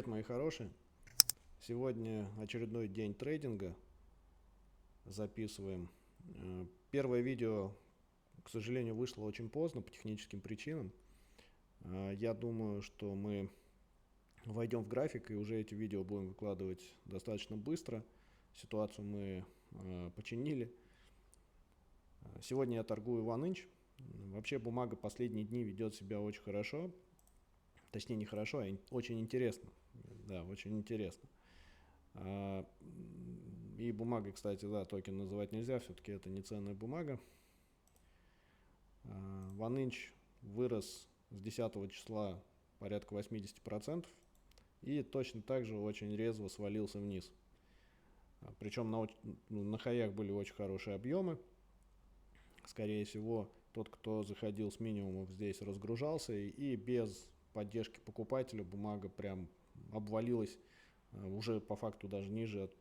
Привет, мои хорошие. Сегодня очередной день трейдинга. Записываем. Первое видео, к сожалению, вышло очень поздно по техническим причинам. Я думаю, что мы войдем в график и уже эти видео будем выкладывать достаточно быстро. Ситуацию мы починили. Сегодня я торгую OneInch. Вообще бумага последние дни ведет себя очень хорошо. Точнее, не хорошо, а очень интересно. Да, очень интересно. И бумагой, кстати, да, токен называть нельзя, все-таки это не ценная бумага. OneInch вырос с 10 числа порядка 80%. И точно так же очень резво свалился вниз. Причем на хаях были очень хорошие объемы. Скорее всего, тот, кто заходил с минимумов, здесь разгружался, и без поддержки покупателя бумага прям обвалилась уже по факту даже ниже,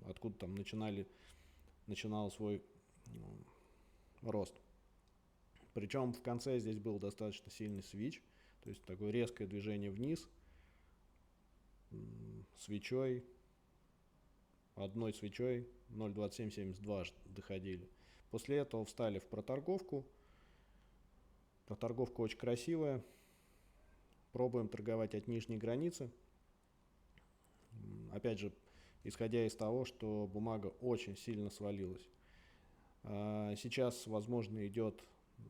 откуда там начинал свой рост. Причем в конце здесь был достаточно сильный свич, то есть такое резкое движение вниз, свечой, одной свечой 0.2772 доходили. После этого встали в проторговку. Проторговка очень красивая. Пробуем торговать от нижней границы. Опять же, исходя из того, что бумага очень сильно свалилась. Сейчас, возможно, идет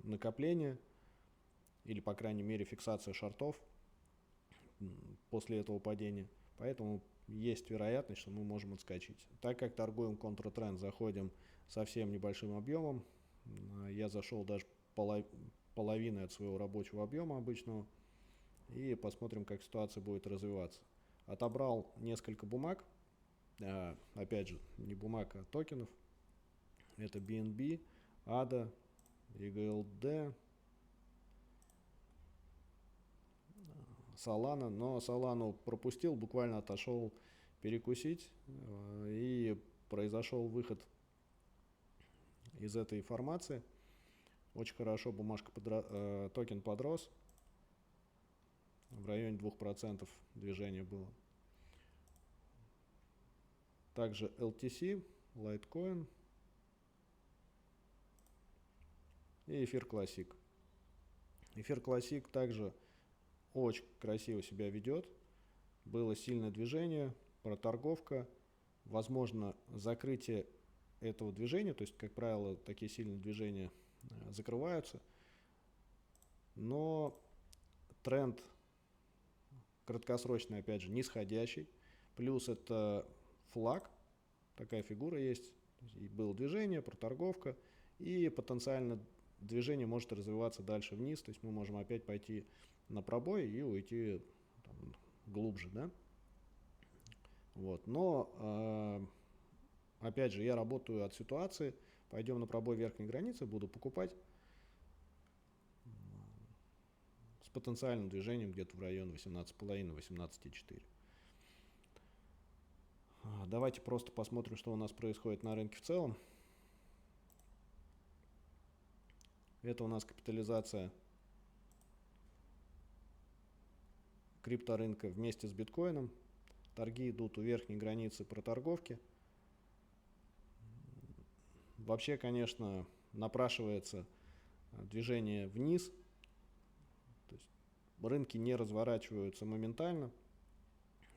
накопление или, по крайней мере, фиксация шортов после этого падения. Поэтому есть вероятность, что мы можем отскочить. Так как торгуем контратренд, заходим совсем небольшим объемом. Я зашел даже половиной от своего рабочего объема обычного. И посмотрим, как ситуация будет развиваться. Отобрал несколько бумаг. Опять же, не бумаг, а токенов. Это BNB, ADA, EGLD, Solana. Но Solana пропустил, буквально отошел перекусить. И произошел выход из этой формации. Очень хорошо токен подрос. В районе 2% движения было. Также LTC, Litecoin и эфир Classic. Эфир Classic также очень красиво себя ведет. Было сильное движение, проторговка, возможно, закрытие этого движения, то есть, как правило, такие сильные движения закрываются, но тренд краткосрочный, опять же, нисходящий, плюс это флаг, такая фигура есть, и было движение, проторговка, и потенциально движение может развиваться дальше вниз, то есть мы можем опять пойти на пробой и уйти там глубже, да. Вот. Но, опять же, я работаю от ситуации, пойдем на пробой верхней границы, буду покупать с потенциальным движением где-то в район 18,5-18,4. Давайте просто посмотрим, что у нас происходит на рынке в целом. Это у нас капитализация крипторынка вместе с биткоином. Торги идут у верхней границы проторговки. Вообще, конечно, напрашивается движение вниз. То есть рынки не разворачиваются моментально.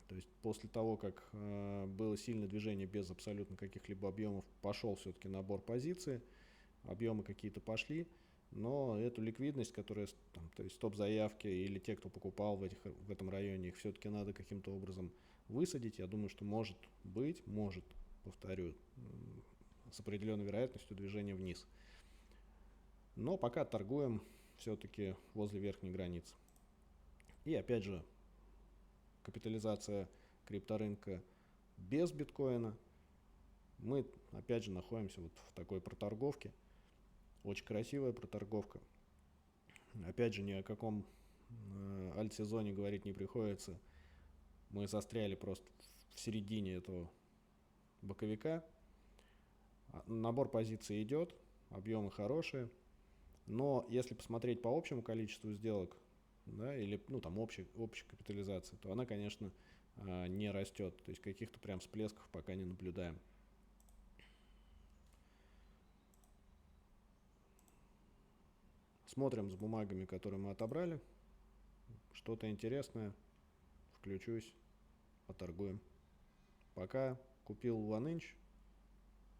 То есть после того, как было сильное движение без абсолютно каких-либо объемов, пошел все-таки набор позиций, объемы какие-то пошли, но эту ликвидность, которая, там, то есть стоп-заявки или те, кто покупал в этом районе, их все-таки надо каким-то образом высадить. Я думаю, что может, повторю, с определенной вероятностью движение вниз. Но пока торгуем все-таки возле верхней границы. И опять же, капитализация крипторынка без биткоина. Мы опять же находимся вот в такой проторговке. Очень красивая проторговка. Опять же, ни о каком альт-сезоне говорить не приходится. Мы застряли просто в середине этого боковика. Набор позиций идет, объемы хорошие. Но если посмотреть по общему количеству сделок, да, или ну, там общая капитализация, то она, конечно, не растет. То есть каких-то прям всплесков пока не наблюдаем. Смотрим с бумагами, которые мы отобрали. Что-то интересное. Включусь, поторгуем. Пока купил OneInch.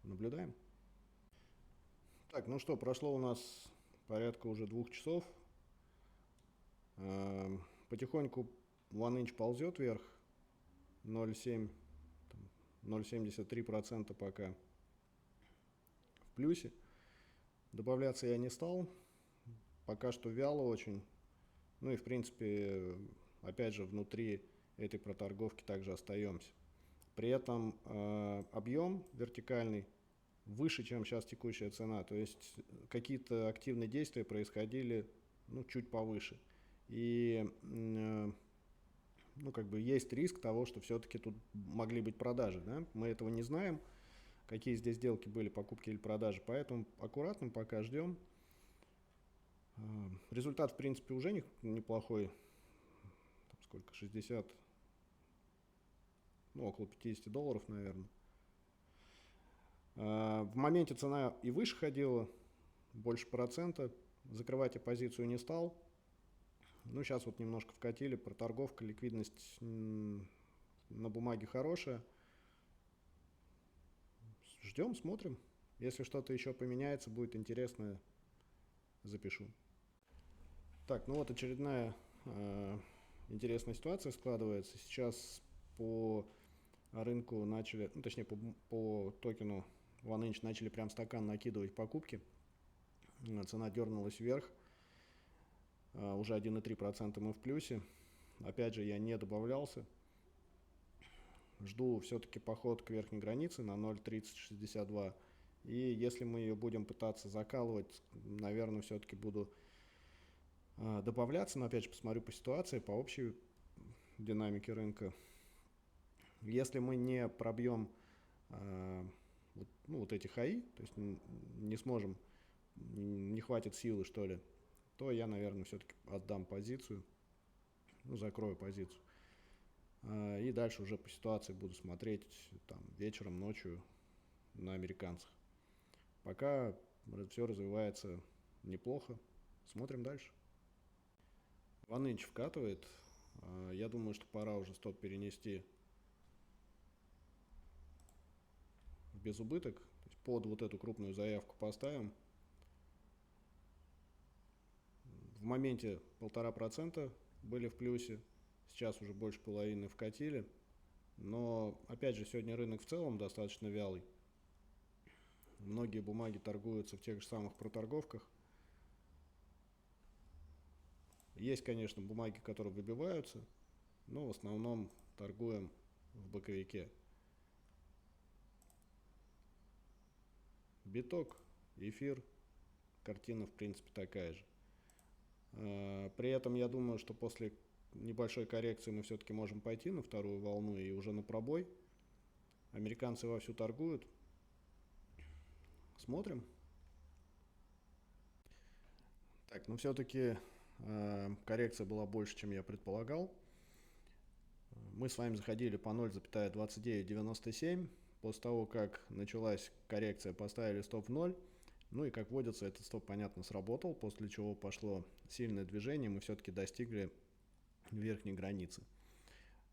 Наблюдаем. Так, ну что, прошло у нас порядка уже 2 часов. Потихоньку OneInch ползет вверх. 0,7, 0,73% пока в плюсе. Добавляться я не стал. Пока что вяло очень. Ну и в принципе, опять же, внутри этой проторговки также остаемся. При этом объем вертикальный выше, чем сейчас текущая цена. То есть какие-то активные действия происходили ну, чуть повыше. И ну, как бы есть риск того, что все-таки тут могли быть продажи. Да? Мы этого не знаем, какие здесь сделки были, покупки или продажи. Поэтому аккуратно пока ждем. Результат, в принципе, уже неплохой. Там сколько? 60, ну, около $50, наверное. В моменте цена и выше ходила, больше процента. Закрывать я позицию не стал. Ну, сейчас вот немножко вкатили, проторговка, ликвидность на бумаге хорошая. Ждем, смотрим. Если что-то еще поменяется, будет интересно, запишу. Так, ну вот очередная интересная ситуация складывается. Сейчас по рынку начали, ну точнее по токену OneInch начали прям стакан накидывать покупки. Цена дернулась вверх. Уже 1,3% мы в плюсе. Опять же, я не добавлялся. Жду все-таки поход к верхней границе на 0,3062. И если мы ее будем пытаться закалывать, наверное, все-таки буду добавляться. Но опять же, посмотрю по ситуации, по общей динамике рынка. Если мы не пробьем вот эти хаи, то есть не сможем, не хватит силы, что ли, то я, наверное, все-таки отдам позицию, ну, закрою позицию. И дальше уже по ситуации буду смотреть там вечером, ночью на американцах. Пока все развивается неплохо. Смотрим дальше. OneInch вкатывает. Я думаю, что пора уже стоп перенести в безубыток. То есть под вот эту крупную заявку поставим. В моменте 1,5% были в плюсе. Сейчас уже больше половины вкатили. Но, опять же, сегодня рынок в целом достаточно вялый. Многие бумаги торгуются в тех же самых проторговках. Есть, конечно, бумаги, которые выбиваются, но в основном торгуем в боковике. Биток, эфир, картина, в принципе, такая же. При этом я думаю, что после небольшой коррекции мы все-таки можем пойти на вторую волну и уже на пробой. Американцы вовсю торгуют. Смотрим. Так, но все-таки коррекция была больше, чем я предполагал. Мы с вами заходили по 0,2997. После того, как началась коррекция, поставили стоп в 0. Ну и, как водится, этот стоп, понятно, сработал, после чего пошло сильное движение, мы все-таки достигли верхней границы.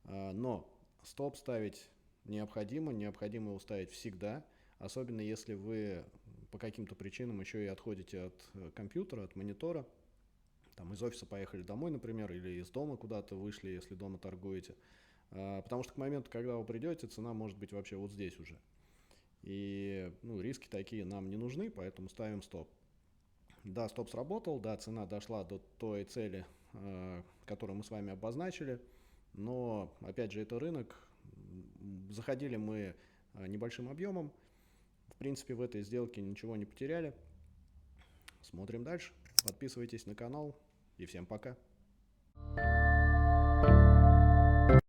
Но стоп ставить необходимо его ставить всегда, особенно если вы по каким-то причинам еще и отходите от компьютера, от монитора, там из офиса поехали домой, например, или из дома куда-то вышли, если дома торгуете, потому что к моменту, когда вы придете, цена может быть вообще вот здесь уже. И ну, риски такие нам не нужны, поэтому ставим стоп. Да, стоп сработал, да, цена дошла до той цели, которую мы с вами обозначили, но, опять же, это рынок. Заходили мы небольшим объемом, в принципе, в этой сделке ничего не потеряли. Смотрим дальше, подписывайтесь на канал и всем пока.